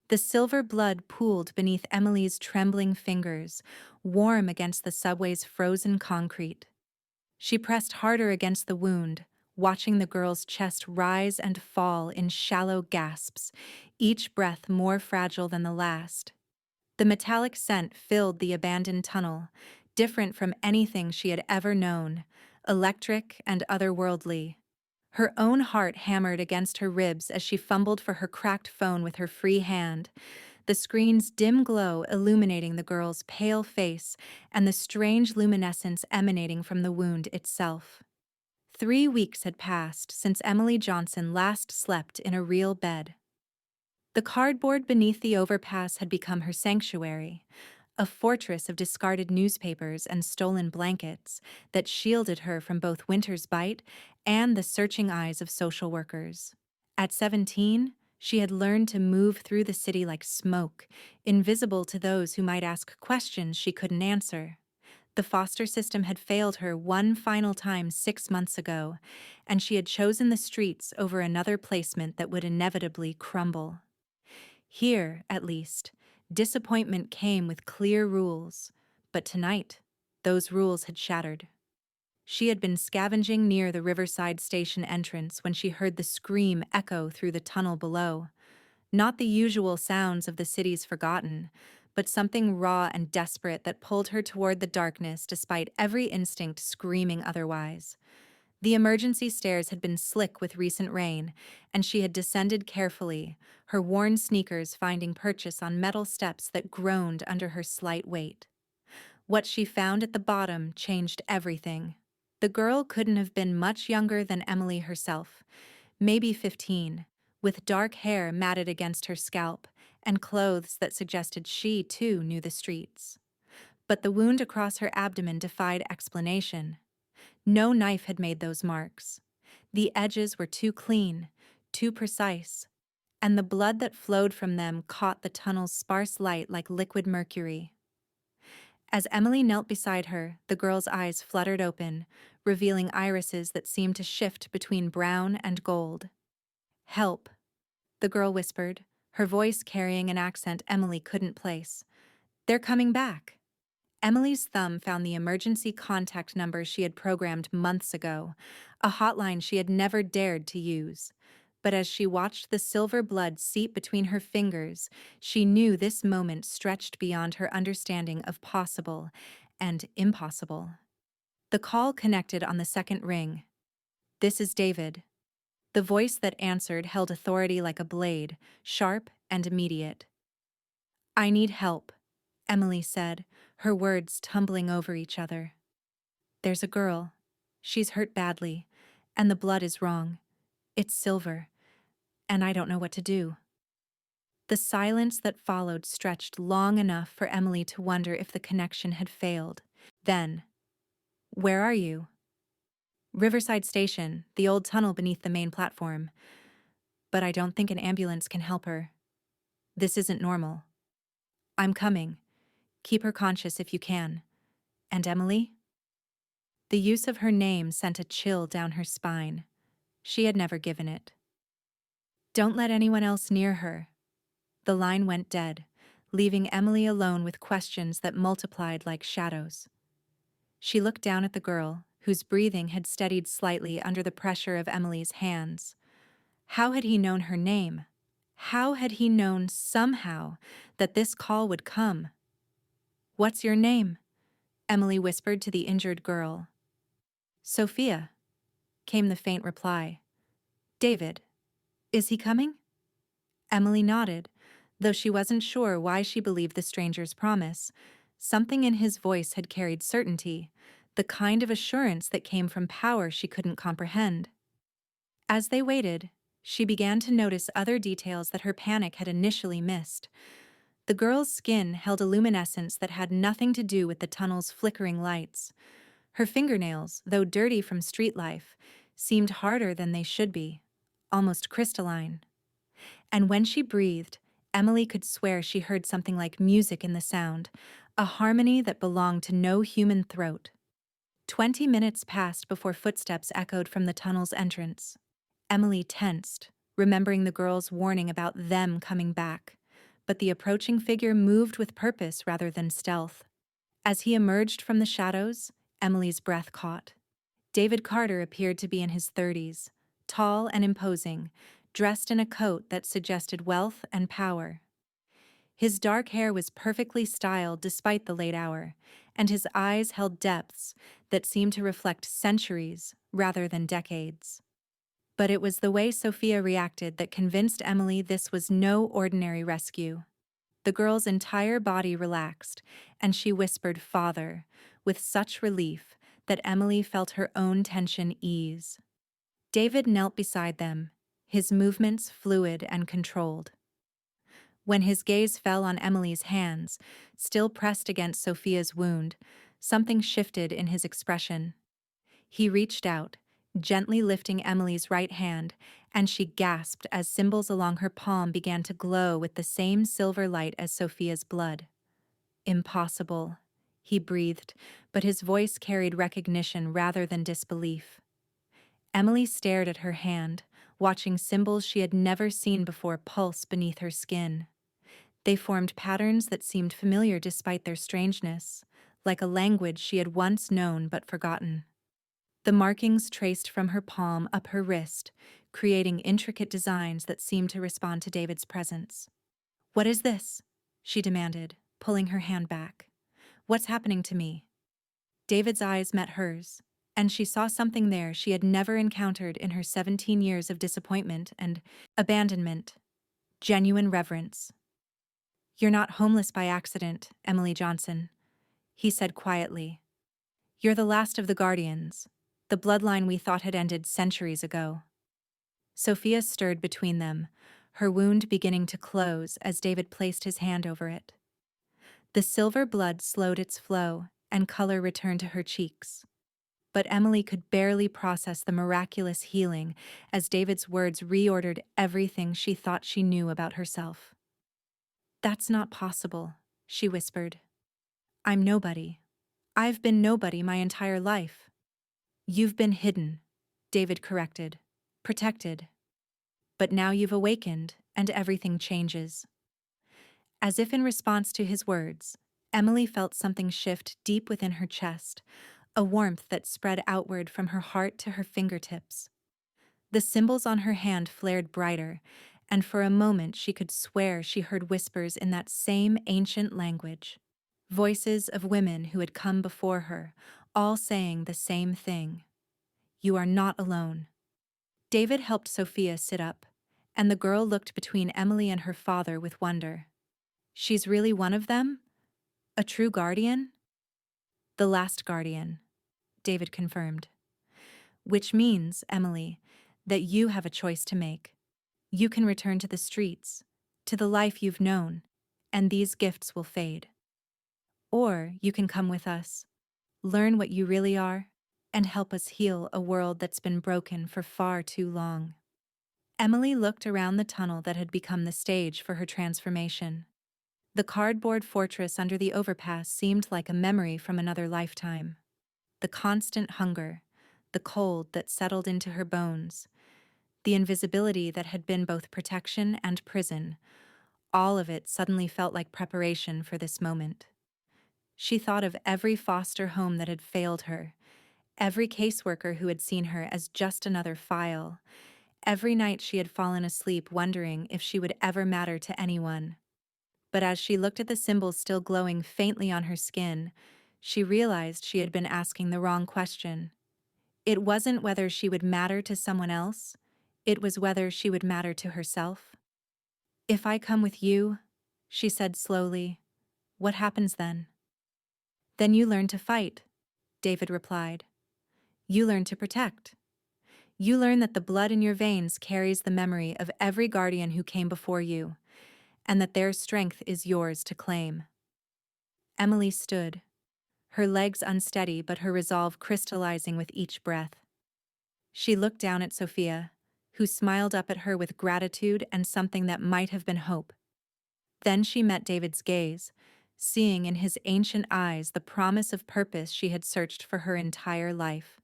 The silver blood pooled beneath Emily's trembling fingers, warm against the subway's frozen concrete. She pressed harder against the wound, watching the girl's chest rise and fall in shallow gasps, each breath more fragile than the last. The metallic scent filled the abandoned tunnel, different from anything she had ever known, electric and otherworldly. Her own heart hammered against her ribs as she fumbled for her cracked phone with her free hand, the screen's dim glow illuminating the girl's pale face and the strange luminescence emanating from the wound itself. 3 weeks had passed since Emily Johnson last slept in a real bed. The cardboard beneath the overpass had become her sanctuary, a fortress of discarded newspapers and stolen blankets that shielded her from both winter's bite and the searching eyes of social workers. At 17, she had learned to move through the city like smoke, invisible to those who might ask questions she couldn't answer. The foster system had failed her one final time 6 months ago, and she had chosen the streets over another placement that would inevitably crumble. Here, at least, disappointment came with clear rules, but tonight, those rules had shattered. She had been scavenging near the Riverside Station entrance when she heard the scream echo through the tunnel below. Not the usual sounds of the city's forgotten, but something raw and desperate that pulled her toward the darkness despite every instinct screaming otherwise. The emergency stairs had been slick with recent rain, and she had descended carefully, her worn sneakers finding purchase on metal steps that groaned under her slight weight. What she found at the bottom changed everything. The girl couldn't have been much younger than Emily herself, maybe 15, with dark hair matted against her scalp and clothes that suggested she, too, knew the streets. But the wound across her abdomen defied explanation. No knife had made those marks. The edges were too clean, too precise, and the blood that flowed from them caught the tunnel's sparse light like liquid mercury. As Emily knelt beside her, the girl's eyes fluttered open, revealing irises that seemed to shift between brown and gold. "Help," the girl whispered, her voice carrying an accent Emily couldn't place. "They're coming back." Emily's thumb found the emergency contact number she had programmed months ago, a hotline she had never dared to use. But as she watched the silver blood seep between her fingers, she knew this moment stretched beyond her understanding of possible and impossible. The call connected on the second ring. "This is David." The voice that answered held authority like a blade, sharp and immediate. "I need help," Emily said, her words tumbling over each other. "There's a girl. She's hurt badly, and the blood is wrong. It's silver, and I don't know what to do." The silence that followed stretched long enough for Emily to wonder if the connection had failed. Then, "Where are you?" "Riverside Station, the old tunnel beneath the main platform. But I don't think an ambulance can help her. This isn't normal." "I'm coming. Keep her conscious if you can. And Emily?" The use of her name sent a chill down her spine. She had never given it. "Don't let anyone else near her." The line went dead, leaving Emily alone with questions that multiplied like shadows. She looked down at the girl, whose breathing had steadied slightly under the pressure of Emily's hands. How had he known her name? How had he known, somehow, that this call would come? "What's your name?" Emily whispered to the injured girl. "Sophia," came the faint reply. "David, is he coming?" Emily nodded, though she wasn't sure why she believed the stranger's promise. Something in his voice had carried certainty, the kind of assurance that came from power she couldn't comprehend. As they waited, she began to notice other details that her panic had initially missed. The girl's skin held a luminescence that had nothing to do with the tunnel's flickering lights. Her fingernails, though dirty from street life, seemed harder than they should be, almost crystalline. And when she breathed, Emily could swear she heard something like music in the sound, a harmony that belonged to no human throat. 20 minutes passed before footsteps echoed from the tunnel's entrance. Emily tensed, remembering the girl's warning about them coming back. but the approaching figure moved with purpose rather than stealth. As he emerged from the shadows, Emily's breath caught. David Carter appeared to be in his 30s, tall and imposing, dressed in a coat that suggested wealth and power. His dark hair was perfectly styled despite the late hour, and his eyes held depths that seemed to reflect centuries rather than decades. But it was the way Sophia reacted that convinced Emily this was no ordinary rescue. The girl's entire body relaxed, and she whispered "Father" with such relief that Emily felt her own tension ease. David knelt beside them, his movements fluid and controlled. When his gaze fell on Emily's hands, still pressed against Sophia's wound, something shifted in his expression. He reached out, gently lifting Emily's right hand, and she gasped as symbols along her palm began to glow with the same silver light as Sophia's blood. "Impossible," he breathed, but his voice carried recognition rather than disbelief. Emily stared at her hand, watching symbols she had never seen before pulse beneath her skin. They formed patterns that seemed familiar despite their strangeness, like a language she had once known but forgotten. The markings traced from her palm up her wrist, creating intricate designs that seemed to respond to David's presence. "What is this?" she demanded, pulling her hand back. "What's happening to me?" David's eyes met hers, and she saw something there she had never encountered in her 17 years of disappointment and abandonment. Genuine reverence. "You're not homeless by accident, Emily Johnson," he said quietly. "You're the last of the Guardians, the bloodline we thought had ended centuries ago." Sophia stirred between them, her wound beginning to close as David placed his hand over it. The silver blood slowed its flow, and color returned to her cheeks. But Emily could barely process the miraculous healing as David's words reordered everything she thought she knew about herself. "That's not possible," she whispered. "I'm nobody. I've been nobody my entire life." "You've been hidden," David corrected, "protected. But now you've awakened, and everything changes." As if in response to his words, Emily felt something shift deep within her chest, a warmth that spread outward from her heart to her fingertips. The symbols on her hand flared brighter, and for a moment she could swear she heard whispers in that same ancient language. Voices of women who had come before her, all saying the same thing. "You are not alone." David helped Sophia sit up, and the girl looked between Emily and her father with wonder. "She's really one of them? A true guardian?" "The last guardian," David confirmed. "Which means, Emily, that you have a choice to make. You can return to the streets, to the life you've known, and these gifts will fade. Or you can come with us, learn what you really are, and help us heal a world that's been broken for far too long." Emily looked around the tunnel that had become the stage for her transformation. The cardboard fortress under the overpass seemed like a memory from another lifetime. The constant hunger, the cold that settled into her bones, the invisibility that had been both protection and prison, all of it suddenly felt like preparation for this moment. She thought of every foster home that had failed her, every caseworker who had seen her as just another file, every night she had fallen asleep wondering if she would ever matter to anyone. But as she looked at the symbols still glowing faintly on her skin, she realized she had been asking the wrong question. It wasn't whether she would matter to someone else, it was whether she would matter to herself. "If I come with you," she said slowly, "what happens then?" "Then you learn to fight," David replied. "You learn to protect. You learn that the blood in your veins carries the memory of every guardian who came before you, and that their strength is yours to claim." Emily stood, her legs unsteady but her resolve crystallizing with each breath. She looked down at Sophia, who smiled up at her with gratitude and something that might have been hope. Then she met David's gaze, seeing in his ancient eyes the promise of purpose she had searched for her entire life.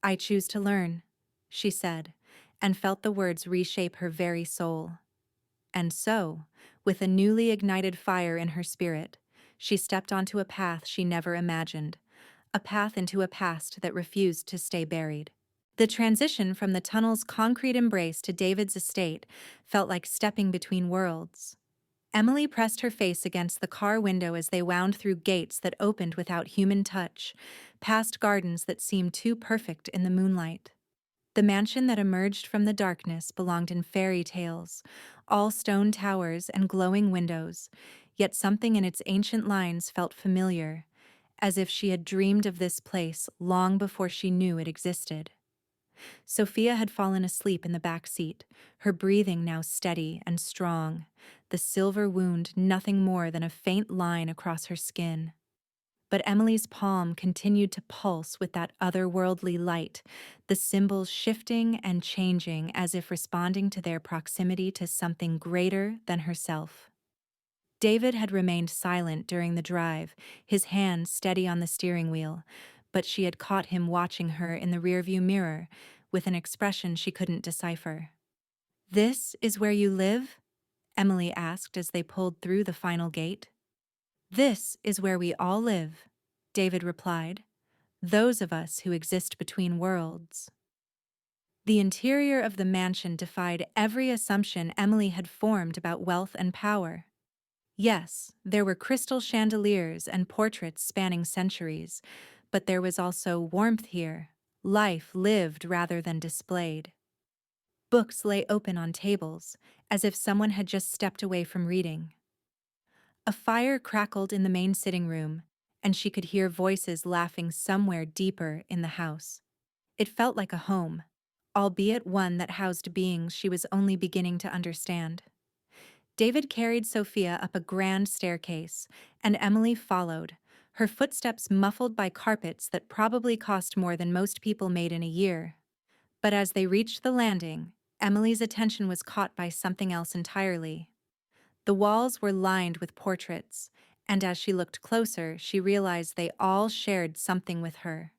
"I choose to learn," she said, and felt the words reshape her very soul. And so, With a newly ignited fire in her spirit, she stepped onto a path she never imagined, a path into a past that refused to stay buried. The transition from the tunnel's concrete embrace to David's estate felt like stepping between worlds. Emily pressed her face against the car window as they wound through gates that opened without human touch, past gardens that seemed too perfect in the moonlight. The mansion that emerged from the darkness belonged in fairy tales, all stone towers and glowing windows, yet something in its ancient lines felt familiar, as if she had dreamed of this place long before she knew it existed. Sophia had fallen asleep in the back seat, her breathing now steady and strong, the silver wound nothing more than a faint line across her skin. But Emily's palm continued to pulse with that otherworldly light, the symbols shifting and changing as if responding to their proximity to something greater than herself. David had remained silent during the drive, his hand steady on the steering wheel, but she had caught him watching her in the rearview mirror with an expression she couldn't decipher. "This is where you live?" Emily asked as they pulled through the final gate. "This is where we all live," David replied. "Those of us who exist between worlds." The interior of the mansion defied every assumption Emily had formed about wealth and power. Yes, there were crystal chandeliers and portraits spanning centuries, but there was also warmth here, life lived rather than displayed. Books lay open on tables, as if someone had just stepped away from reading. A fire crackled in the main sitting room, and she could hear voices laughing somewhere deeper in the house. It felt like a home, albeit one that housed beings she was only beginning to understand. David carried Sophia up a grand staircase, and Emily followed, her footsteps muffled by carpets that probably cost more than most people made in a year. But as they reached the landing, Emily's attention was caught by something else entirely. The walls were lined with portraits, and as she looked closer, she realized they all shared something with her.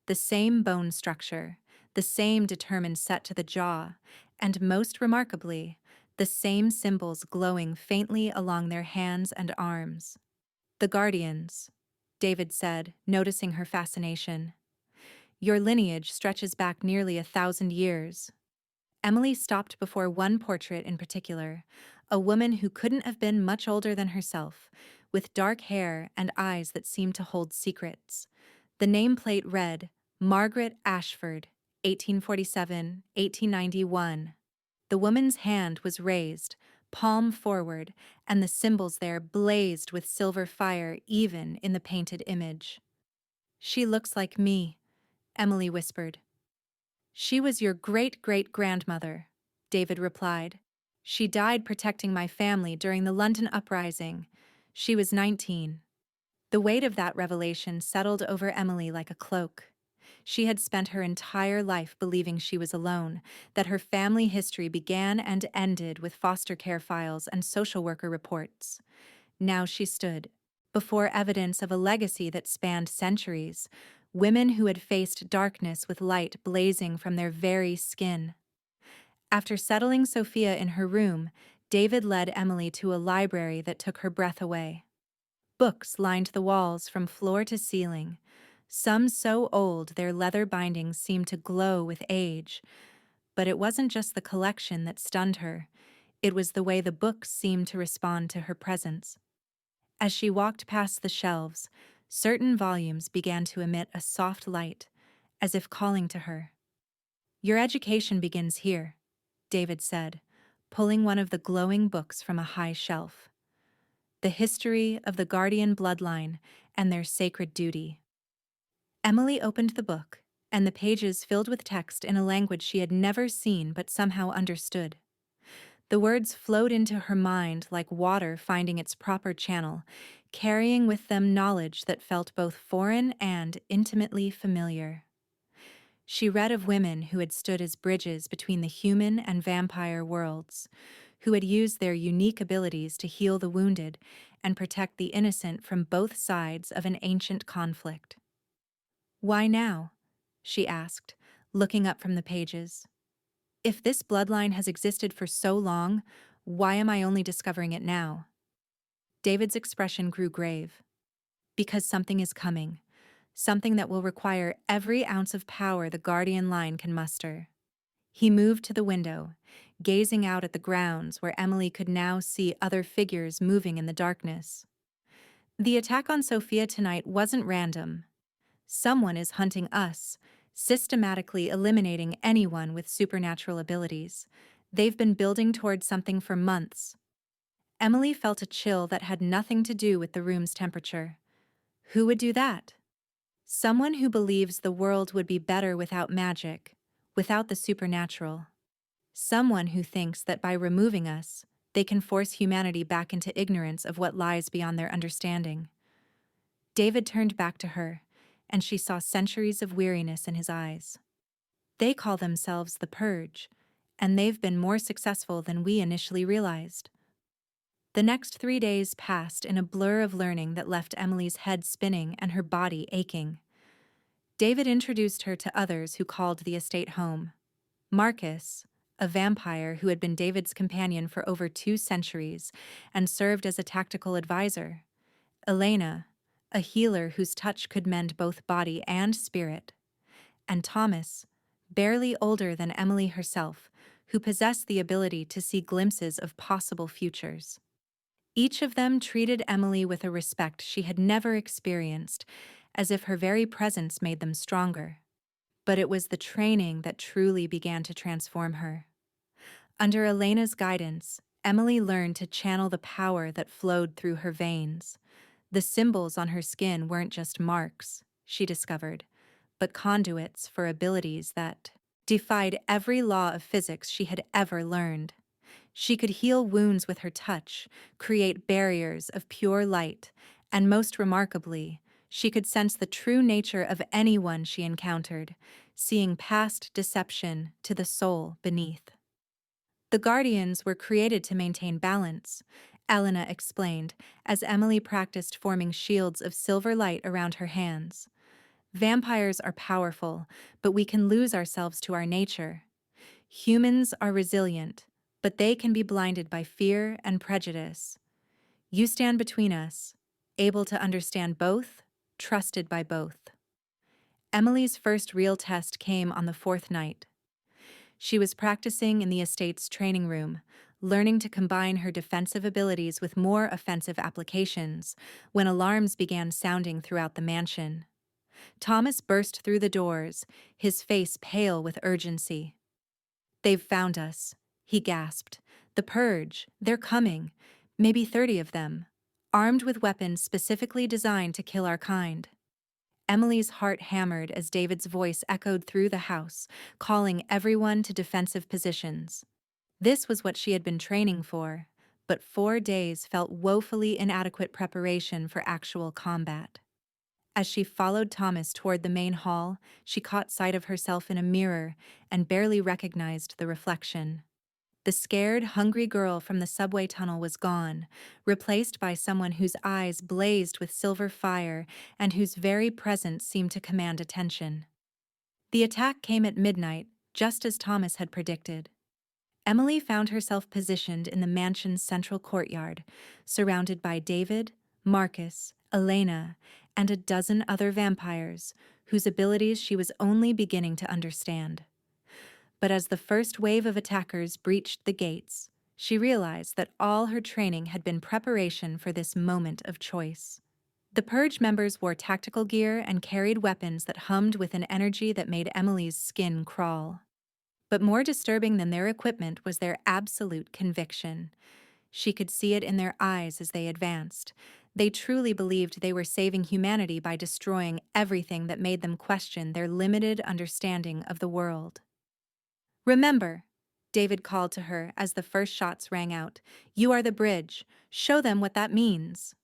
The same bone structure, the same determined set to the jaw, and most remarkably, the same symbols glowing faintly along their hands and arms. "The Guardians," David said, noticing her fascination. "Your lineage stretches back nearly 1,000 years." Emily stopped before one portrait in particular, a woman who couldn't have been much older than herself, with dark hair and eyes that seemed to hold secrets. The nameplate read, "Margaret Ashford, 1847-1891. The woman's hand was raised, palm forward, and the symbols there blazed with silver fire even in the painted image. "She looks like me," Emily whispered. "She was your great-great-grandmother," David replied. "She died protecting my family during the London uprising. She was 19. The weight of that revelation settled over Emily like a cloak. She had spent her entire life believing she was alone, that her family history began and ended with foster care files and social worker reports. Now she stood before evidence of a legacy that spanned centuries, women who had faced darkness with light blazing from their very skin. After settling Sophia in her room, David led Emily to a library that took her breath away. Books lined the walls from floor to ceiling, some so old their leather bindings seemed to glow with age. But it wasn't just the collection that stunned her, it was the way the books seemed to respond to her presence. As she walked past the shelves, certain volumes began to emit a soft light, as if calling to her. "Your education begins here," David said, pulling one of the glowing books from a high shelf. "The history of the Guardian bloodline and their sacred duty." Emily opened the book, and the pages filled with text in a language she had never seen but somehow understood. The words flowed into her mind like water finding its proper channel, carrying with them knowledge that felt both foreign and intimately familiar. She read of women who had stood as bridges between the human and vampire worlds, who had used their unique abilities to heal the wounded and protect the innocent from both sides of an ancient conflict. "Why now?" she asked, looking up from the pages. "If this bloodline has existed for so long, Why am I only discovering it now? David's expression grew grave. Because something is coming. Something that will require every ounce of power the Guardian line can muster. He moved to the window, gazing out at the grounds where Emily could now see other figures moving in the darkness. The attack on Sophia tonight wasn't random. Someone is hunting us, systematically eliminating anyone with supernatural abilities. They've been building towards something for months. Emily felt a chill that had nothing to do with the room's temperature. Who would do that? Someone who believes the world would be better without magic, without the supernatural. Someone who thinks that by removing us, they can force humanity back into ignorance of what lies beyond their understanding. David turned back to her, and she saw centuries of weariness in his eyes. They call themselves the Purge, and they've been more successful than we initially realized. The next 3 days passed in a blur of learning that left Emily's head spinning and her body aching. David introduced her to others who called the estate home. Marcus, a vampire who had been David's companion for over 2 centuries and served as a tactical advisor. Elena, a healer whose touch could mend both body and spirit. And Thomas, barely older than Emily herself, who possessed the ability to see glimpses of possible futures. Each of them treated Emily with a respect she had never experienced, as if her very presence made them stronger. But it was the training that truly began to transform her. Under Elena's guidance, Emily learned to channel the power that flowed through her veins. The symbols on her skin weren't just marks, she discovered, but conduits for abilities that defied every law of physics she had ever learned. She could heal wounds with her touch, create barriers of pure light, and most remarkably, she could sense the true nature of anyone she encountered, seeing past deception to the soul beneath. The Guardians were created to maintain balance, Elena explained, as Emily practiced forming shields of silver light around her hands. Vampires are powerful, but we can lose ourselves to our nature. Humans are resilient, but they can be blinded by fear and prejudice. You stand between us, able to understand both, trusted by both. Emily's first real test came on the 4th night. She was practicing in the estate's training room, learning to combine her defensive abilities with more offensive applications, when alarms began sounding throughout the mansion. Thomas burst through the doors, his face pale with urgency. "They've found us," he gasped. "The Purge, they're coming. Maybe 30 of them, armed with weapons specifically designed to kill our kind." Emily's heart hammered as David's voice echoed through the house, calling everyone to defensive positions. This was what she had been training for, but 4 days felt woefully inadequate preparation for actual combat. As she followed Thomas toward the main hall, she caught sight of herself in a mirror and barely recognized the reflection. The scared, hungry girl from the subway tunnel was gone, replaced by someone whose eyes blazed with silver fire and whose very presence seemed to command attention. The attack came at midnight, just as Thomas had predicted. Emily found herself positioned in the mansion's central courtyard, surrounded by David, Marcus, Elena, and a dozen other vampires whose abilities she was only beginning to understand. But as the first wave of attackers breached the gates, she realized that all her training had been preparation for this moment of choice. The Purge members wore tactical gear and carried weapons that hummed with an energy that made Emily's skin crawl. But more disturbing than their equipment was their absolute conviction. She could see it in their eyes as they advanced. They truly believed they were saving humanity by destroying everything that made them question their limited understanding of the world. "Remember," David called to her as the first shots rang out, "you are the bridge. Show them what that means."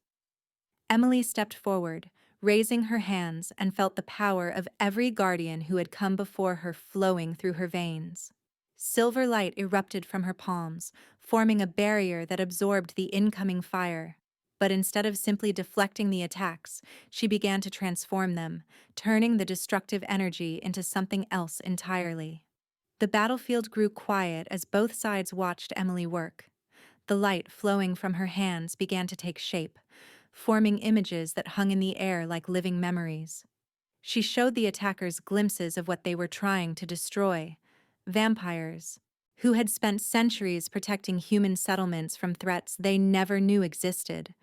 Emily stepped forward, raising her hands, and felt the power of every guardian who had come before her flowing through her veins. Silver light erupted from her palms, forming a barrier that absorbed the incoming fire. But instead of simply deflecting the attacks, she began to transform them, turning the destructive energy into something else entirely. The battlefield grew quiet as both sides watched Emily work. The light flowing from her hands began to take shape, forming images that hung in the air like living memories. She showed the attackers glimpses of what they were trying to destroy: vampires, who had spent centuries protecting human settlements from threats they never knew existed.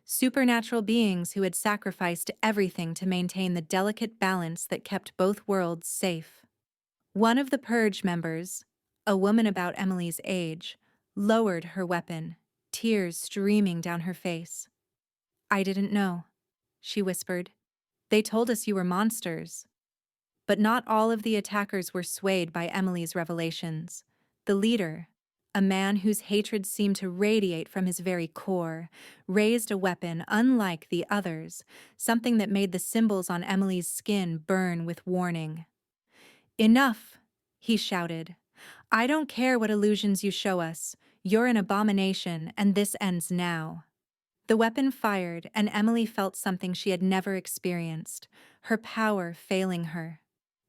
Supernatural beings who had sacrificed everything to maintain the delicate balance that kept both worlds safe. One of the Purge members, a woman about Emily's age, lowered her weapon, tears streaming down her face. "I didn't know," she whispered. "They told us you were monsters." But not all of the attackers were swayed by Emily's revelations. The leader, a man whose hatred seemed to radiate from his very core, raised a weapon unlike the others, something that made the symbols on Emily's skin burn with warning. "Enough!" he shouted. "I don't care what illusions you show us. You're an abomination, and this ends now." The weapon fired, and Emily felt something she had never experienced, her power failing her.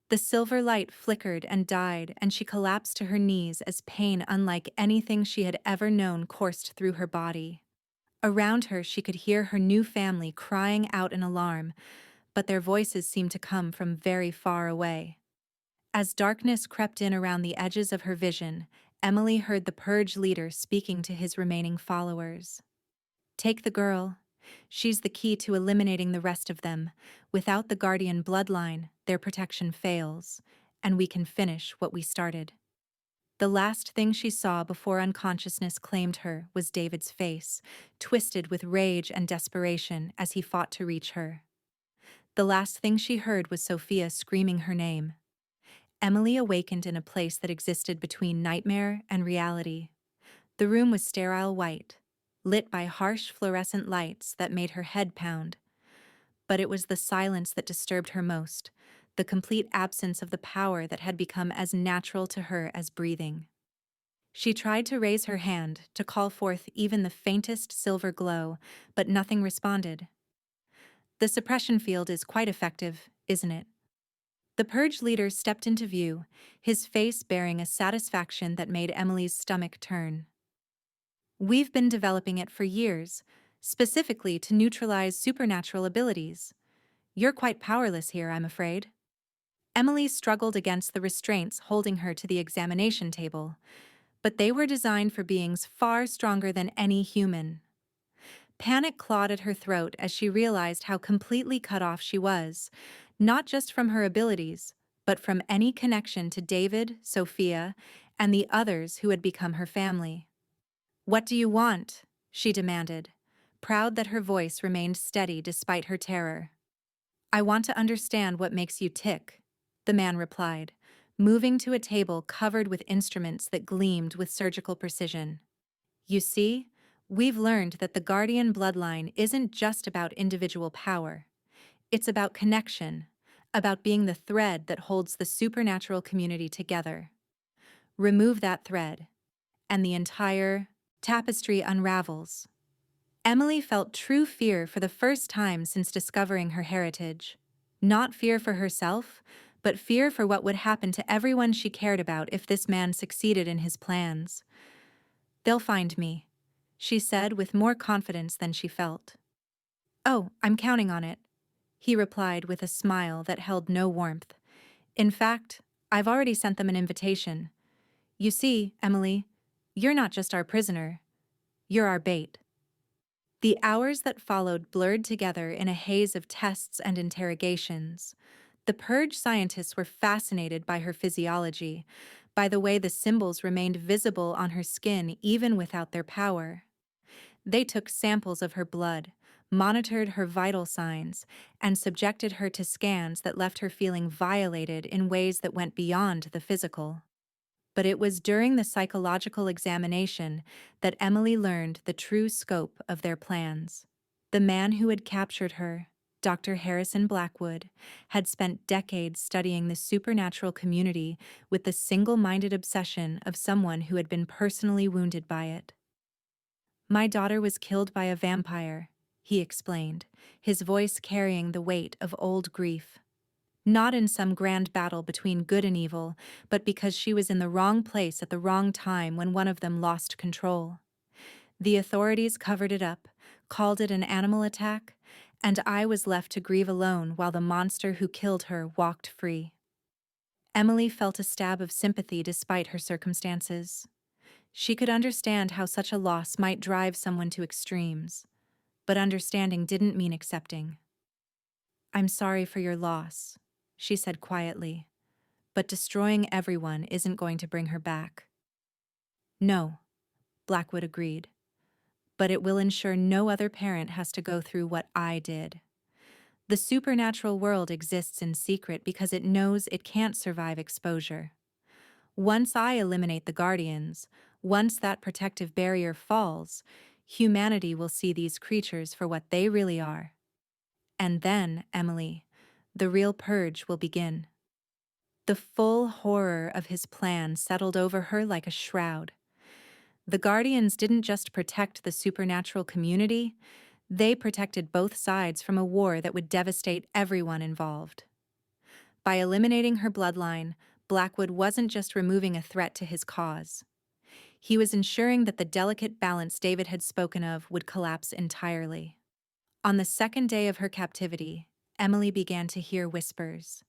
The silver light flickered and died, and she collapsed to her knees as pain unlike anything she had ever known coursed through her body. Around her, she could hear her new family crying out in alarm, but their voices seemed to come from very far away. As darkness crept in around the edges of her vision, Emily heard the Purge leader speaking to his remaining followers. "Take the girl. She's the key to eliminating the rest of them. Without the Guardian bloodline, their protection fails, and we can finish what we started." The last thing she saw before unconsciousness claimed her was David's face, twisted with rage and desperation as he fought to reach her. The last thing she heard was Sophia screaming her name. Emily awakened in a place that existed between nightmare and reality. The room was sterile white, lit by harsh fluorescent lights that made her head pound. But it was the silence that disturbed her most, the complete absence of the power that had become as natural to her as breathing. She tried to raise her hand, to call forth even the faintest silver glow, but nothing responded. "The suppression field is quite effective, isn't it?" The Purge leader stepped into view, his face bearing a satisfaction that made Emily's stomach turn. "We've been developing it for years, specifically to neutralize supernatural abilities. You're quite powerless here, I'm afraid." Emily struggled against the restraints holding her to the examination table, but they were designed for beings far stronger than any human. Panic clawed at her throat as she realized how completely cut off she was, not just from her abilities, but from any connection to David, Sophia, and the others who had become her family. "What do you want?" she demanded, proud that her voice remained steady despite her terror. "I want to understand what makes you tick," the man replied, moving to a table covered with instruments that gleamed with surgical precision. "You see, we've learned that the Guardian bloodline isn't just about individual power. It's about connection, about being the thread that holds the supernatural community together. Remove that thread, and the entire tapestry unravels." Emily felt true fear for the first time since discovering her heritage. Not fear for herself, but fear for what would happen to everyone she cared about if this man succeeded in his plans. "They'll find me," she said with more confidence than she felt. "Oh, I'm counting on it," he replied with a smile that held no warmth. "In fact, I've already sent them an invitation. You see, Emily, you're not just our prisoner. You're our bait." The hours that followed blurred together in a haze of tests and interrogations. The Purge scientists were fascinated by her physiology, by the way the symbols remained visible on her skin even without their power. They took samples of her blood, monitored her vital signs, and subjected her to scans that left her feeling violated in ways that went beyond the physical. But it was during the psychological examination that Emily learned the true scope of their plans. The man who had captured her, Dr. Harrison Blackwood, had spent decades studying the supernatural community with the single-minded obsession of someone who had been personally wounded by it. "My daughter was killed by a vampire," he explained, his voice carrying the weight of old grief. "Not in some grand battle between good and evil, but because she was in the wrong place at the wrong time when one of them lost control. The authorities covered it up, called it an animal attack, and I was left to grieve alone while the monster who killed her walked free. Emily felt a stab of sympathy despite her circumstances. She could understand how such a loss might drive someone to extremes, but understanding didn't mean accepting. "I'm sorry for your loss," she said quietly, "but destroying everyone isn't going to bring her back." "No," Blackwood agreed, "but it will ensure no other parent has to go through what I did." The supernatural world exists in secret because it knows it can't survive exposure. Once I eliminate the Guardians, once that protective barrier falls, humanity will see these creatures for what they really are. And then, Emily, the real purge will begin. The full horror of his plan settled over her like a shroud. The Guardians didn't just protect the supernatural community, they protected both sides from a war that would devastate everyone involved. By eliminating her bloodline, Blackwood wasn't just removing a threat to his cause. He was ensuring that the delicate balance David had spoken of would collapse entirely. On the second day of her captivity, Emily began to hear whispers.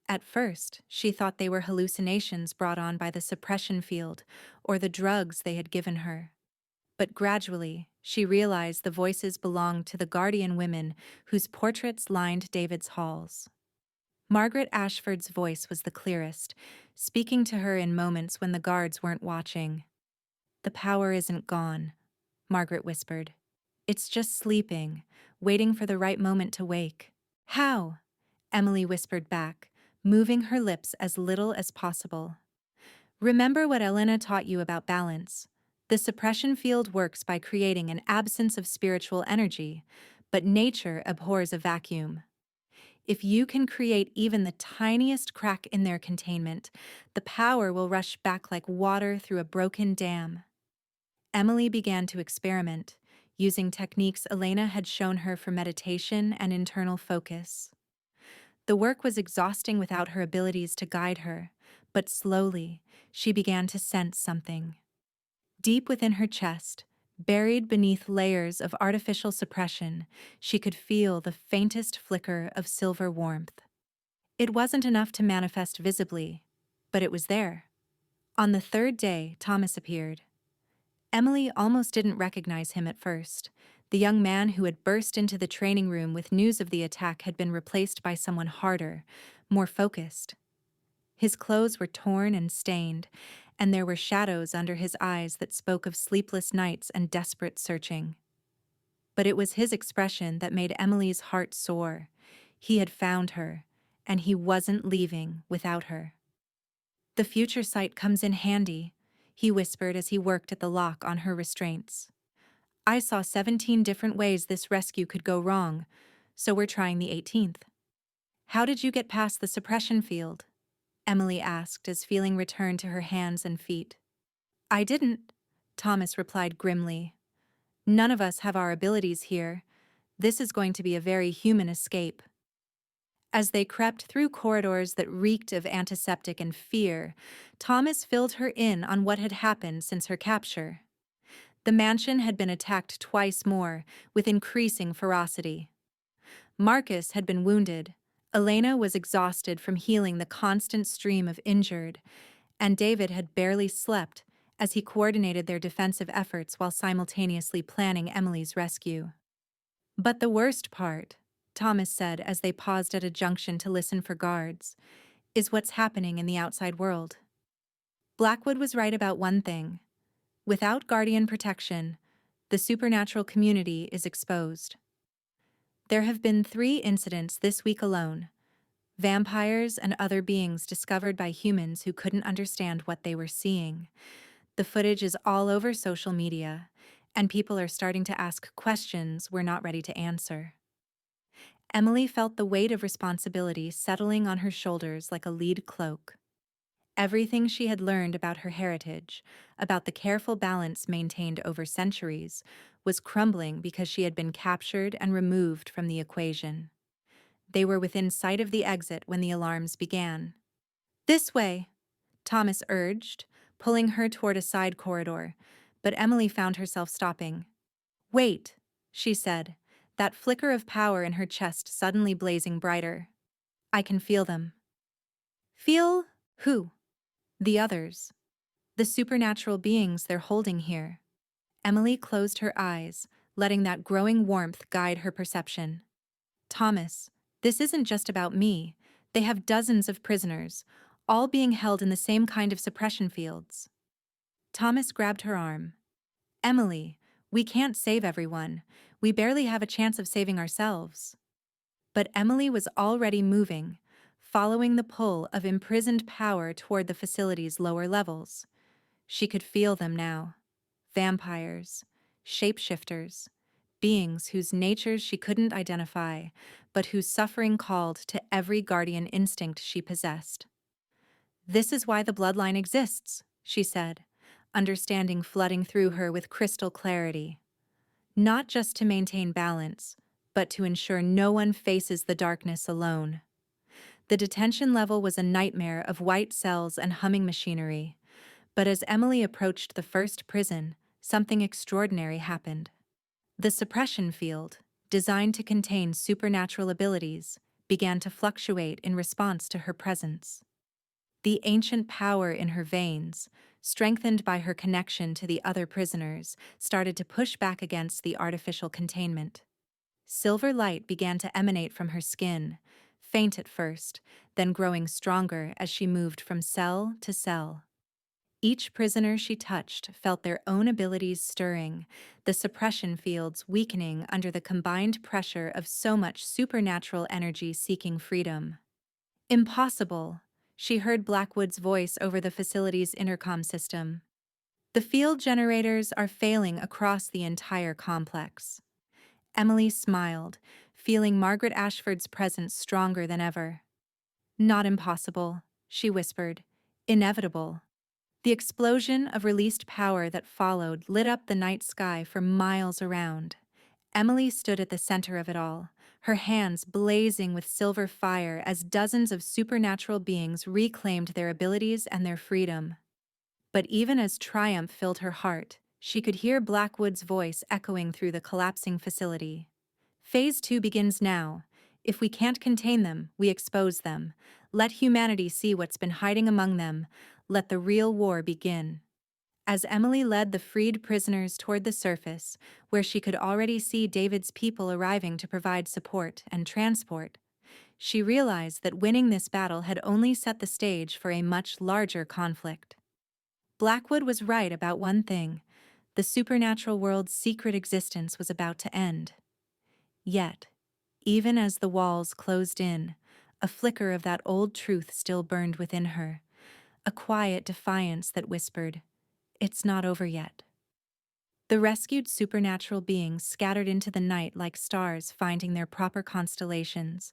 At first, she thought they were hallucinations brought on by the suppression field or the drugs they had given her. But gradually, she realized the voices belonged to the guardian women whose portraits lined David's halls. Margaret Ashford's voice was the clearest, speaking to her in moments when the guards weren't watching. "The power isn't gone," Margaret whispered. "It's just sleeping, waiting for the right moment to wake." "How?" Emily whispered back, moving her lips as little as possible. "Remember what Elena taught you about balance. The suppression field works by creating an absence of spiritual energy, but nature abhors a vacuum. If you can create even the tiniest crack in their containment, the power will rush back like water through a broken dam." Emily began to experiment, using techniques Elena had shown her for meditation and internal focus. The work was exhausting without her abilities to guide her, but slowly, she began to sense something. Deep within her chest, buried beneath layers of artificial suppression, she could feel the faintest flicker of silver warmth. It wasn't enough to manifest visibly, but it was there. On the third day, Thomas appeared. Emily almost didn't recognize him at first. The young man who had burst into the training room with news of the attack had been replaced by someone harder, more focused. His clothes were torn and stained, and there were shadows under his eyes that spoke of sleepless nights and desperate searching. But it was his expression that made Emily's heart soar. He had found her, and he wasn't leaving without her. "The future sight comes in handy," he whispered as he worked at the lock on her restraints. "I saw 17 different ways this rescue could go wrong, so we're trying the 18th. "How did you get past the suppression field?" Emily asked as feeling returned to her hands and feet. "I didn't," Thomas replied grimly. "None of us have our abilities here. This is going to be a very human escape." As they crept through corridors that reeked of antiseptic and fear, Thomas filled her in on what had happened since her capture. The mansion had been attacked twice more, with increasing ferocity. Marcus had been wounded, Elena was exhausted from healing the constant stream of injured, and David had barely slept as he coordinated their defensive efforts while simultaneously planning Emily's rescue. "But the worst part," Thomas said as they paused at a junction to listen for guards, "is what's happening in the outside world." Blackwood was right about one thing. Without guardian protection, the supernatural community is exposed. There have been 3 incidents this week alone. Vampires and other beings discovered by humans who couldn't understand what they were seeing. The footage is all over social media, and people are starting to ask questions we're not ready to answer. Emily felt the weight of responsibility settling on her shoulders like a lead cloak. Everything she had learned about her heritage, about the careful balance maintained over centuries, was crumbling because she had been captured and removed from the equation. They were within sight of the exit when the alarms began. "This way," Thomas urged, pulling her toward a side corridor, but Emily found herself stopping. "Wait," she said, that flicker of power in her chest suddenly blazing brighter. "I can feel them." "Feel who?" "The others. The supernatural beings they're holding here." Emily closed her eyes, letting that growing warmth guide her perception. "Thomas, this isn't just about me. They have dozens of prisoners, all being held in the same kind of suppression fields." Thomas grabbed her arm. "Emily, we can't save everyone. We barely have a chance of saving ourselves." But Emily was already moving, following the pull of imprisoned power toward the facility's lower levels. She could feel them now. Vampires, shapeshifters, beings whose natures she couldn't identify, but whose suffering called to every guardian instinct she possessed. "This is why the bloodline exists," she said, understanding flooding through her with crystal clarity. "Not just to maintain balance, but to ensure no one faces the darkness alone." The detention level was a nightmare of white cells and humming machinery, but as Emily approached the first prison, something extraordinary happened. The suppression field, designed to contain supernatural abilities, began to fluctuate in response to her presence. The ancient power in her veins, strengthened by her connection to the other prisoners, started to push back against the artificial containment. Silver light began to emanate from her skin, faint at first, then growing stronger as she moved from cell to cell. Each prisoner she touched felt their own abilities stirring, the suppression fields weakening under the combined pressure of so much supernatural energy seeking freedom. "Impossible," she heard Blackwood's voice over the facility's intercom system. "The field generators are failing across the entire complex." Emily smiled, feeling Margaret Ashford's presence stronger than ever. "Not impossible," she whispered. "Inevitable." The explosion of released power that followed lit up the night sky for miles around. Emily stood at the center of it all, her hands blazing with silver fire as dozens of supernatural beings reclaimed their abilities and their freedom. But even as triumph filled her heart, she could hear Blackwood's voice echoing through the collapsing facility. "Phase 2 begins now. If we can't contain them, we expose them. Let humanity see what's been hiding among them. Let the real war begin." As Emily led the freed prisoners toward the surface, where she could already see David's people arriving to provide support and transport, she realized that winning this battle had only set the stage for a much larger conflict. Blackwood was right about one thing: the supernatural world's secret existence was about to end. Yet, even as the walls closed in, a flicker of that old truth still burned within her, a quiet defiance that whispered, "It's not over yet." The rescued supernatural beings scattered into the night like stars finding their proper constellations,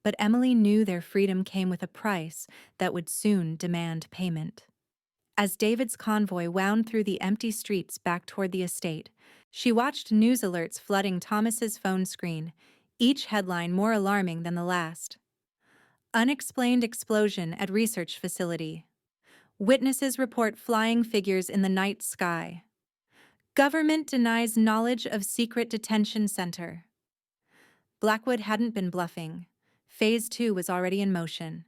but Emily knew their freedom came with a price that would soon demand payment. As David's convoy wound through the empty streets back toward the estate, she watched news alerts flooding Thomas's phone screen, each headline more alarming than the last. "Unexplained explosion at research facility." "Witnesses report flying figures in the night sky." "Government denies knowledge of secret detention center." Blackwood hadn't been bluffing. Phase 2 was already in motion.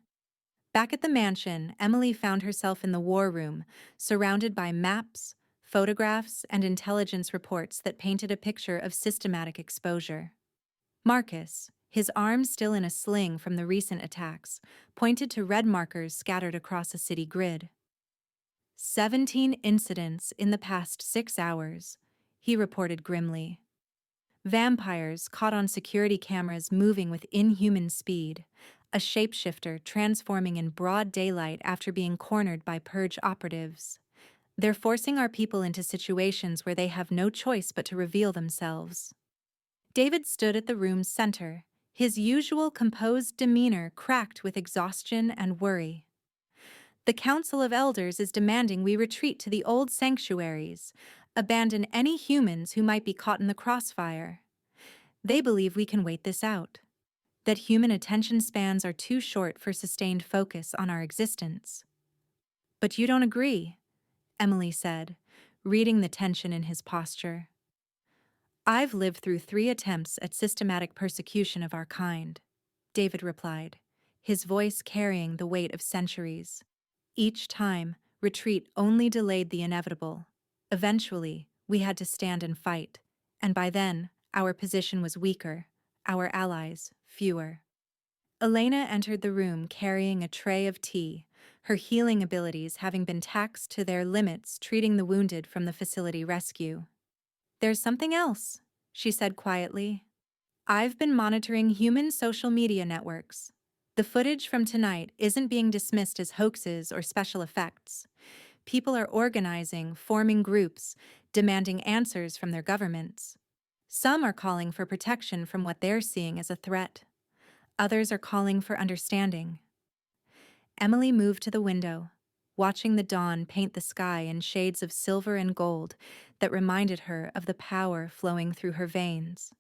Back at the mansion, Emily found herself in the war room, surrounded by maps, photographs, and intelligence reports that painted a picture of systematic exposure. Marcus, his arm still in a sling from the recent attacks, pointed to red markers scattered across a city grid. 17 incidents in the past 6 hours, he reported grimly. Vampires caught on security cameras moving with inhuman speed, a shapeshifter transforming in broad daylight after being cornered by purge operatives. They're forcing our people into situations where they have no choice but to reveal themselves. David stood at the room's center, his usual composed demeanor cracked with exhaustion and worry. "The Council of Elders is demanding we retreat to the old sanctuaries, abandon any humans who might be caught in the crossfire. They believe we can wait this out, that human attention spans are too short for sustained focus on our existence." "But you don't agree," Emily said, reading the tension in his posture. "I've lived through 3 attempts at systematic persecution of our kind," David replied, his voice carrying the weight of centuries. "Each time, retreat only delayed the inevitable. Eventually, we had to stand and fight, and by then, our position was weaker, our allies fewer." Elena entered the room carrying a tray of tea, her healing abilities having been taxed to their limits treating the wounded from the facility rescue. "There's something else," she said quietly. "I've been monitoring human social media networks. The footage from tonight isn't being dismissed as hoaxes or special effects. People are organizing, forming groups, demanding answers from their governments. Some are calling for protection from what they're seeing as a threat. Others are calling for understanding." Emily moved to the window, watching the dawn paint the sky in shades of silver and gold that reminded her of the power flowing through her veins.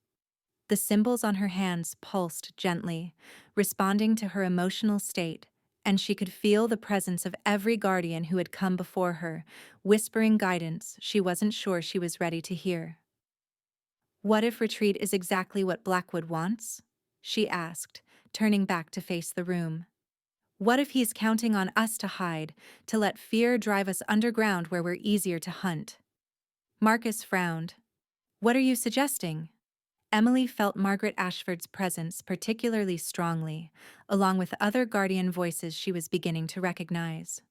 The symbols on her hands pulsed gently, responding to her emotional state, and she could feel the presence of every guardian who had come before her, whispering guidance she wasn't sure she was ready to hear. "What if retreat is exactly what Blackwood wants?" she asked, turning back to face the room. "What if he's counting on us to hide, to let fear drive us underground where we're easier to hunt?" Marcus frowned. "What are you suggesting?" Emily felt Margaret Ashford's presence particularly strongly, along with other guardian voices she was beginning to recognize.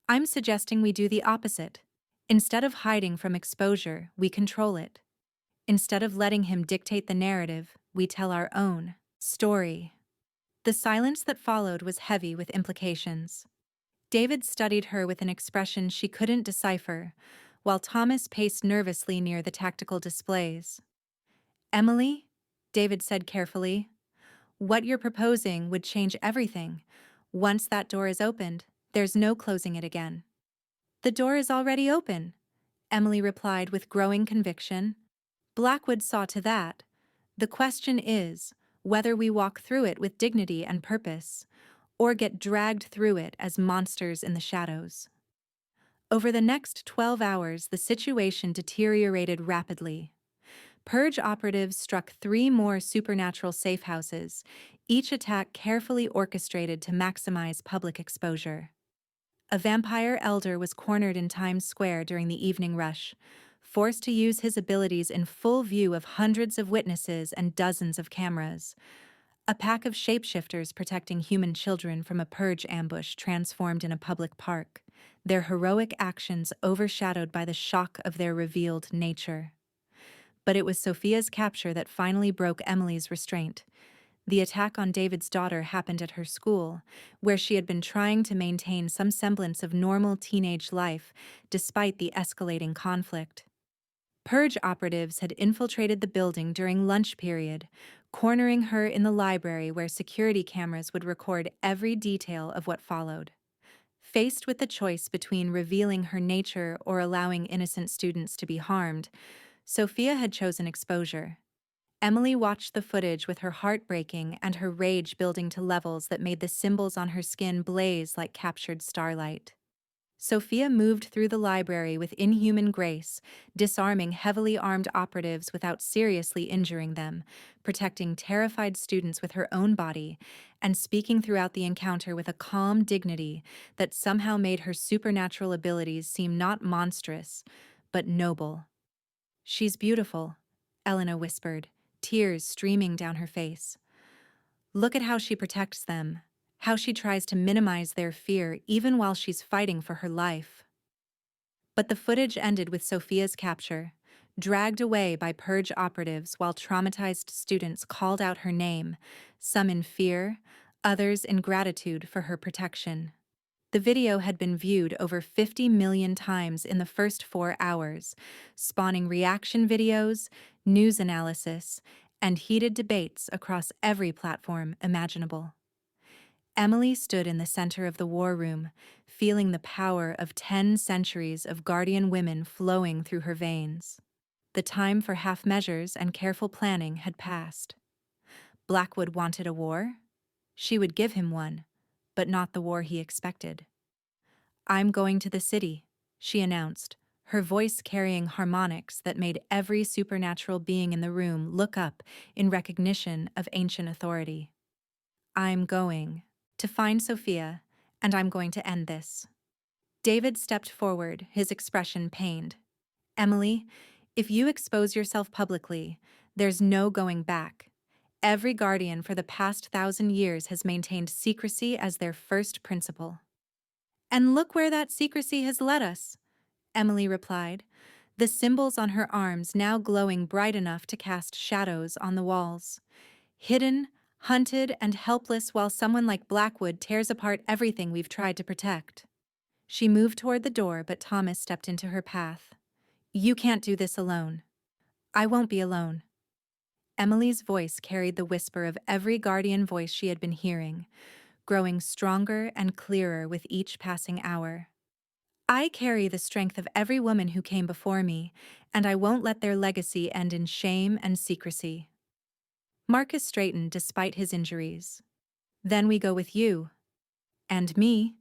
"I'm suggesting we do the opposite. Instead of hiding from exposure, we control it. Instead of letting him dictate the narrative, we tell our own story." The silence that followed was heavy with implications. David studied her with an expression she couldn't decipher, while Thomas paced nervously near the tactical displays. "Emily," David said carefully, "what you're proposing would change everything. Once that door is opened, there's no closing it again." "The door is already open," Emily replied with growing conviction. "Blackwood saw to that. The question is whether we walk through it with dignity and purpose, or get dragged through it as monsters in the shadows." Over the next 12 hours, the situation deteriorated rapidly. Purge operatives struck 3 more supernatural safe houses, each attack carefully orchestrated to maximize public exposure. A vampire elder was cornered in Times Square during the evening rush, forced to use his abilities in full view of hundreds of witnesses and dozens of cameras. A pack of shapeshifters protecting human children from a purge ambush transformed in a public park, their heroic actions overshadowed by the shock of their revealed nature. But it was Sophia's capture that finally broke Emily's restraint. The attack on David's daughter happened at her school, where she had been trying to maintain some semblance of normal teenage life despite the escalating conflict. Purge operatives had infiltrated the building during lunch period, cornering her in the library where security cameras would record every detail of what followed. Faced with the choice between revealing her nature or allowing innocent students to be harmed, Sophia had chosen exposure. Emily watched the footage with her heart breaking and her rage building to levels that made the symbols on her skin blaze like captured starlight. Sophia moved through the library with inhuman grace, disarming heavily armed operatives without seriously injuring them, protecting terrified students with her own body, and speaking throughout the encounter with a calm dignity that somehow made her supernatural abilities seem not monstrous, but noble. "She's beautiful," Elena whispered, tears streaming down her face. "Look at how she protects them. How she tries to minimize their fear even while she's fighting for her life." But the footage ended with Sophia's capture, dragged away by purge operatives while traumatized students called out her name, some in fear, others in gratitude for her protection. The video had been viewed over 50 million times in the first 4 hours, spawning reaction videos, news analysis, and heated debates across every platform imaginable. Emily stood in the center of the war room, feeling the power of 10 centuries of guardian women flowing through her veins. The time for half measures and careful planning had passed. Blackwood wanted a war? She would give him one, but not the war he expected. "I'm going to the city," she announced, her voice carrying harmonics that made every supernatural being in the room look up in recognition of ancient authority. I'm going to find Sophia, and I'm going to end this. David stepped forward, his expression pained. Emily, if you expose yourself publicly, there's no going back. Every guardian for the past 1,000 years has maintained secrecy as their first principle. And look where that secrecy has led us, Emily replied, the symbols on her arms now glowing bright enough to cast shadows on the walls. Hidden, hunted, and helpless while someone like Blackwood tears apart everything we've tried to protect. She moved toward the door, but Thomas stepped into her path. You can't do this alone. I won't be alone. Emily's voice carried the whisper of every guardian voice she had been hearing, growing stronger and clearer with each passing hour. I carry the strength of every woman who came before me, and I won't let their legacy end in shame and secrecy. Marcus straightened despite his injuries. Then we go with you. And me,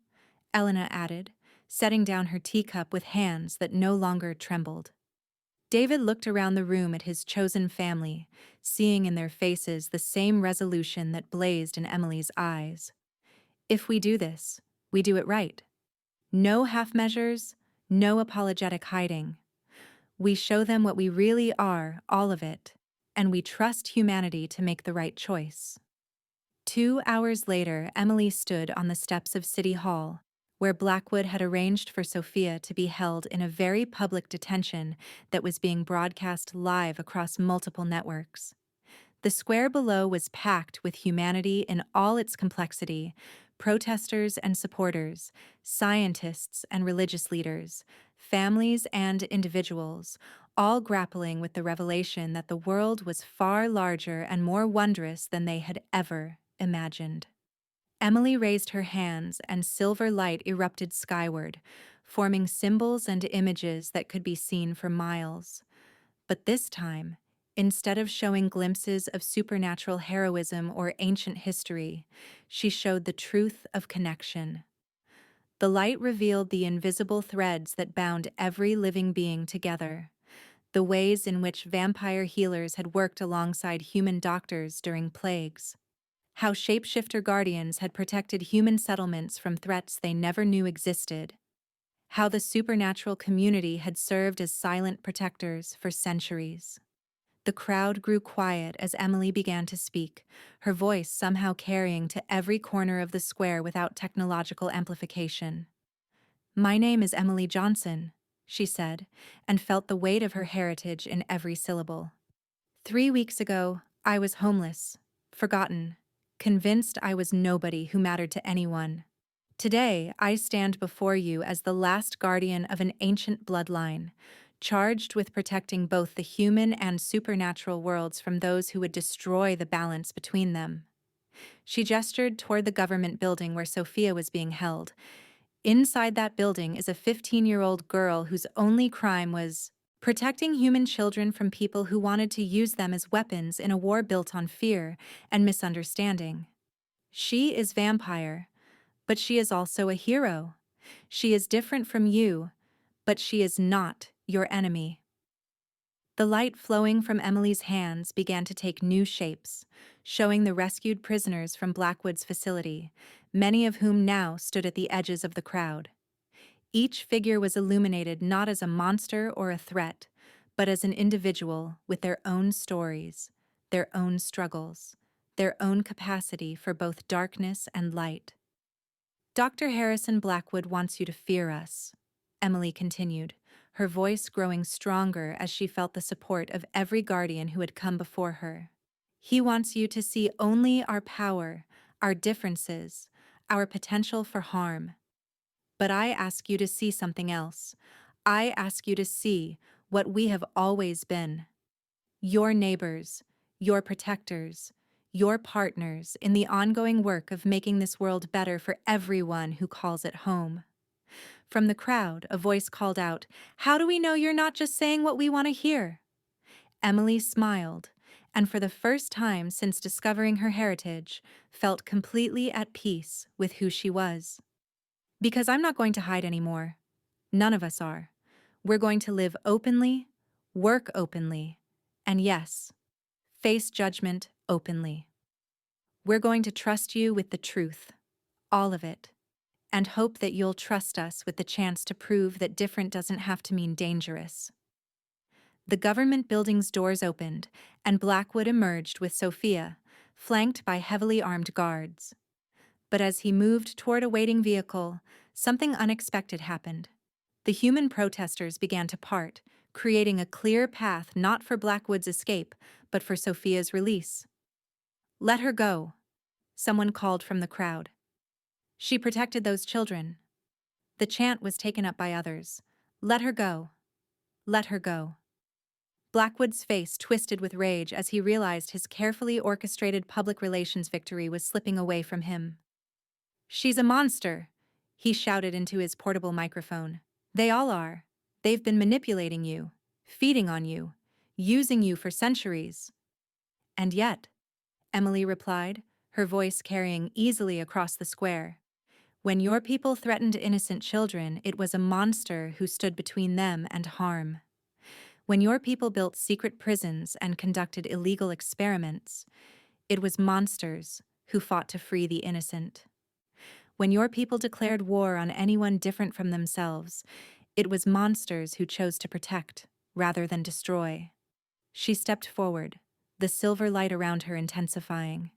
Elena added, setting down her teacup with hands that no longer trembled. David looked around the room at his chosen family, seeing in their faces the same resolution that blazed in Emily's eyes. If we do this, we do it right. No half measures, no apologetic hiding. We show them what we really are, all of it, and we trust humanity to make the right choice. 2 hours later, Emily stood on the steps of City Hall, where Blackwood had arranged for Sophia to be held in a very public detention that was being broadcast live across multiple networks. The square below was packed with humanity in all its complexity, protesters and supporters, scientists and religious leaders, families and individuals, all grappling with the revelation that the world was far larger and more wondrous than they had ever imagined. Emily raised her hands, and silver light erupted skyward, forming symbols and images that could be seen for miles. But this time, instead of showing glimpses of supernatural heroism or ancient history, she showed the truth of connection. The light revealed the invisible threads that bound every living being together, the ways in which vampire healers had worked alongside human doctors during plagues, how shapeshifter guardians had protected human settlements from threats they never knew existed, how the supernatural community had served as silent protectors for centuries. The crowd grew quiet as Emily began to speak, her voice somehow carrying to every corner of the square without technological amplification. My name is Emily Johnson, she said, and felt the weight of her heritage in every syllable. 3 weeks ago, I was homeless, forgotten, convinced I was nobody who mattered to anyone. Today, I stand before you as the last guardian of an ancient bloodline, charged with protecting both the human and supernatural worlds from those who would destroy the balance between them. She gestured toward the government building where Sophia was being held. Inside that building is a 15-year-old girl whose only crime was protecting human children from people who wanted to use them as weapons in a war built on fear and misunderstanding. She is vampire, but she is also a hero. She is different from you, but she is not your enemy. The light flowing from Emily's hands began to take new shapes, showing the rescued prisoners from Blackwood's facility, many of whom now stood at the edges of the crowd. Each figure was illuminated not as a monster or a threat, but as an individual with their own stories, their own struggles, their own capacity for both darkness and light. Dr. Harrison Blackwood wants you to fear us, Emily continued, her voice growing stronger as she felt the support of every guardian who had come before her. He wants you to see only our power, our differences, our potential for harm. But I ask you to see something else. I ask you to see what we have always been. Your neighbors, your protectors, your partners in the ongoing work of making this world better for everyone who calls it home. From the crowd, a voice called out, "How do we know you're not just saying what we want to hear?" Emily smiled, and for the first time since discovering her heritage, felt completely at peace with who she was. Because I'm not going to hide anymore. None of us are. We're going to live openly, work openly, and yes, face judgment openly. We're going to trust you with the truth, all of it, and hope that you'll trust us with the chance to prove that different doesn't have to mean dangerous. The government building's doors opened, and Blackwood emerged with Sophia, flanked by heavily armed guards. But as he moved toward a waiting vehicle, something unexpected happened. The human protesters began to part, creating a clear path not for Blackwood's escape, but for Sophia's release. "Let her go," someone called from the crowd. "She protected those children." The chant was taken up by others. "Let her go. Let her go." Blackwood's face twisted with rage as he realized his carefully orchestrated public relations victory was slipping away from him. "She's a monster," he shouted into his portable microphone. "They all are. They've been manipulating you, feeding on you, using you for centuries." "And yet," Emily replied, her voice carrying easily across the square, "when your people threatened innocent children, it was a monster who stood between them and harm. When your people built secret prisons and conducted illegal experiments, it was monsters who fought to free the innocent. When your people declared war on anyone different from themselves, it was monsters who chose to protect rather than destroy." She stepped forward, the silver light around her intensifying.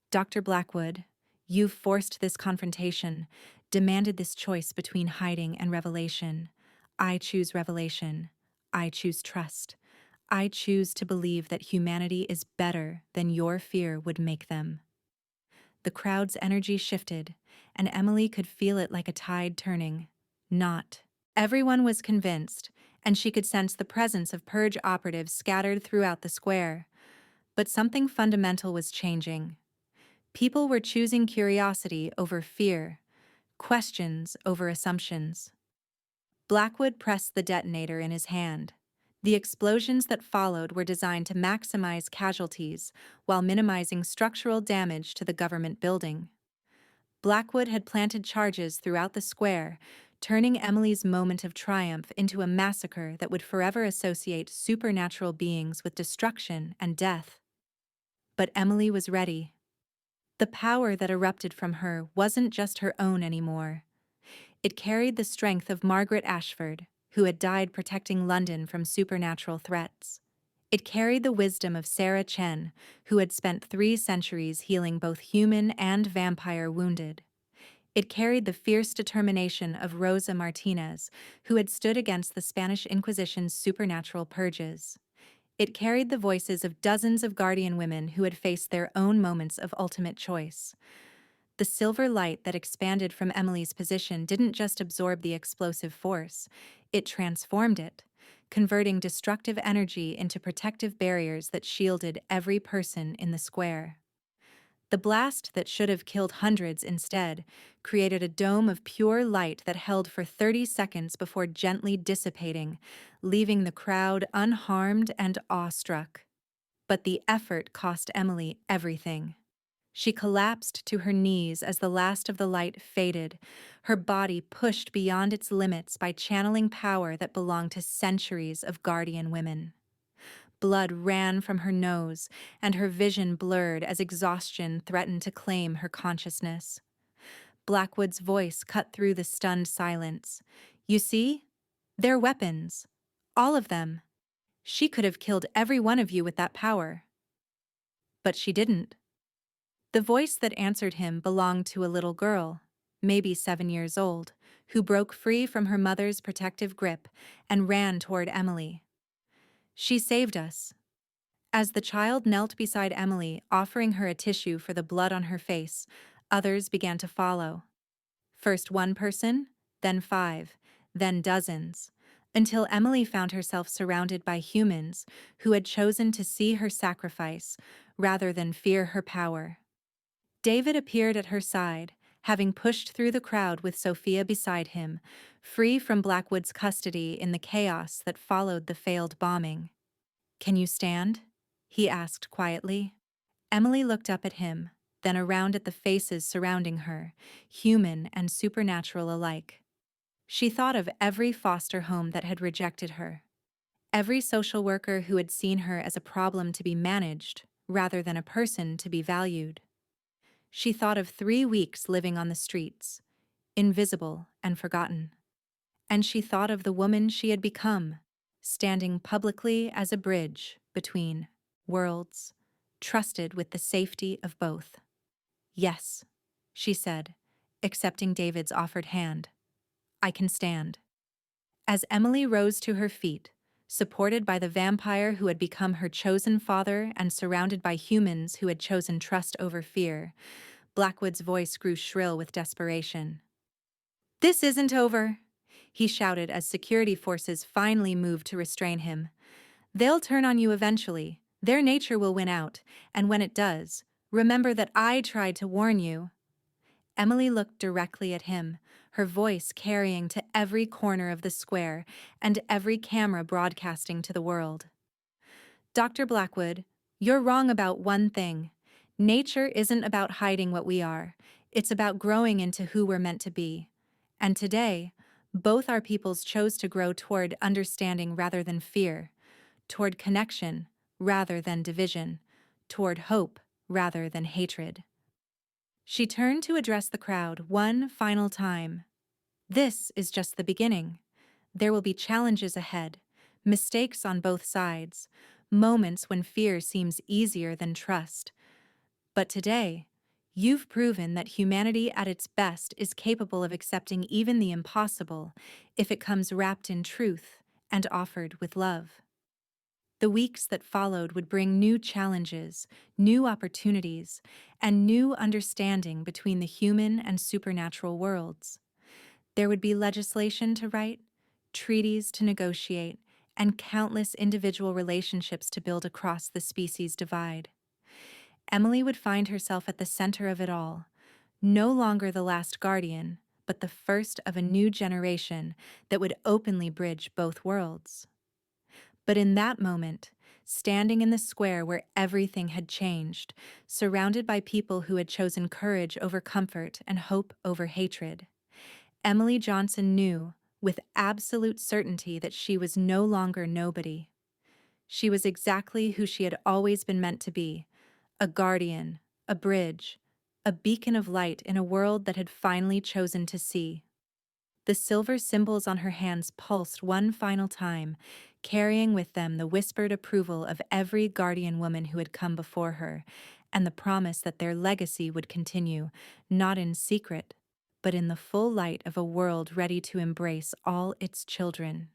"Dr. Blackwood, you've forced this confrontation, demanded this choice between hiding and revelation. I choose revelation. I choose trust. I choose to believe that humanity is better than your fear would make them." The crowd's energy shifted, and Emily could feel it like a tide turning. Not. Everyone was convinced, and she could sense the presence of purge operatives scattered throughout the square. But something fundamental was changing. People were choosing curiosity over fear, questions over assumptions. Blackwood pressed the detonator in his hand. The explosions that followed were designed to maximize casualties while minimizing structural damage to the government building. Blackwood had planted charges throughout the square, turning Emily's moment of triumph into a massacre that would forever associate supernatural beings with destruction and death. But Emily was ready. The power that erupted from her wasn't just her own anymore. It carried the strength of Margaret Ashford, who had died protecting London from supernatural threats. It carried the wisdom of Sarah Chen, who had spent 3 centuries healing both human and vampire wounded. It carried the fierce determination of Rosa Martinez, who had stood against the Spanish Inquisition's supernatural purges. It carried the voices of dozens of guardian women who had faced their own moments of ultimate choice. The silver light that expanded from Emily's position didn't just absorb the explosive force, it transformed it, converting destructive energy into protective barriers that shielded every person in the square. The blast that should have killed hundreds instead created a dome of pure light that held for 30 seconds before gently dissipating, leaving the crowd unharmed and awestruck. But the effort cost Emily everything. She collapsed to her knees as the last of the light faded, her body pushed beyond its limits by channeling power that belonged to centuries of guardian women. Blood ran from her nose, and her vision blurred as exhaustion threatened to claim her consciousness. Blackwood's voice cut through the stunned silence. "You see? They're weapons. All of them. She could have killed every one of you with that power." But she didn't. The voice that answered him belonged to a little girl, maybe 7 years old, who broke free from her mother's protective grip and ran toward Emily. "She saved us." As the child knelt beside Emily, offering her a tissue for the blood on her face, others began to follow. First one person, then 5, then dozens, until Emily found herself surrounded by humans who had chosen to see her sacrifice rather than fear her power. David appeared at her side, having pushed through the crowd with Sophia beside him, free from Blackwood's custody in the chaos that followed the failed bombing. "Can you stand?" he asked quietly. Emily looked up at him, then around at the faces surrounding her, human and supernatural alike. She thought of every foster home that had rejected her, every social worker who had seen her as a problem to be managed rather than a person to be valued. She thought of 3 weeks living on the streets, invisible and forgotten. And she thought of the woman she had become, standing publicly as a bridge between worlds, trusted with the safety of both. "Yes," she said, accepting David's offered hand. "I can stand." As Emily rose to her feet, supported by the vampire who had become her chosen father and surrounded by humans who had chosen trust over fear, Blackwood's voice grew shrill with desperation. "This isn't over," he shouted as security forces finally moved to restrain him. "They'll turn on you eventually. Their nature will win out, and when it does, remember that I tried to warn you." Emily looked directly at him, her voice carrying to every corner of the square and every camera broadcasting to the world. "Dr. Blackwood, you're wrong about one thing. Nature isn't about hiding what we are. It's about growing into who we're meant to be. And today, both our peoples chose to grow toward understanding rather than fear, toward connection rather than division, toward hope rather than hatred." She turned to address the crowd one final time. "This is just the beginning. There will be challenges ahead, mistakes on both sides, moments when fear seems easier than trust. But today, you've proven that humanity at its best is capable of accepting even the impossible if it comes wrapped in truth and offered with love." The weeks that followed would bring new challenges, new opportunities, and new understanding between the human and supernatural worlds. There would be legislation to write, treaties to negotiate, and countless individual relationships to build across the species divide. Emily would find herself at the center of it all, no longer the last guardian, but the first of a new generation that would openly bridge both worlds. But in that moment, standing in the square where everything had changed, surrounded by people who had chosen courage over comfort and hope over hatred, Emily Johnson knew with absolute certainty that she was no longer nobody. She was exactly who she had always been meant to be, a guardian, a bridge, a beacon of light in a world that had finally chosen to see. The silver symbols on her hands pulsed one final time, carrying with them the whispered approval of every guardian woman who had come before her, and the promise that their legacy would continue, not in secret, but in the full light of a world ready to embrace all its children.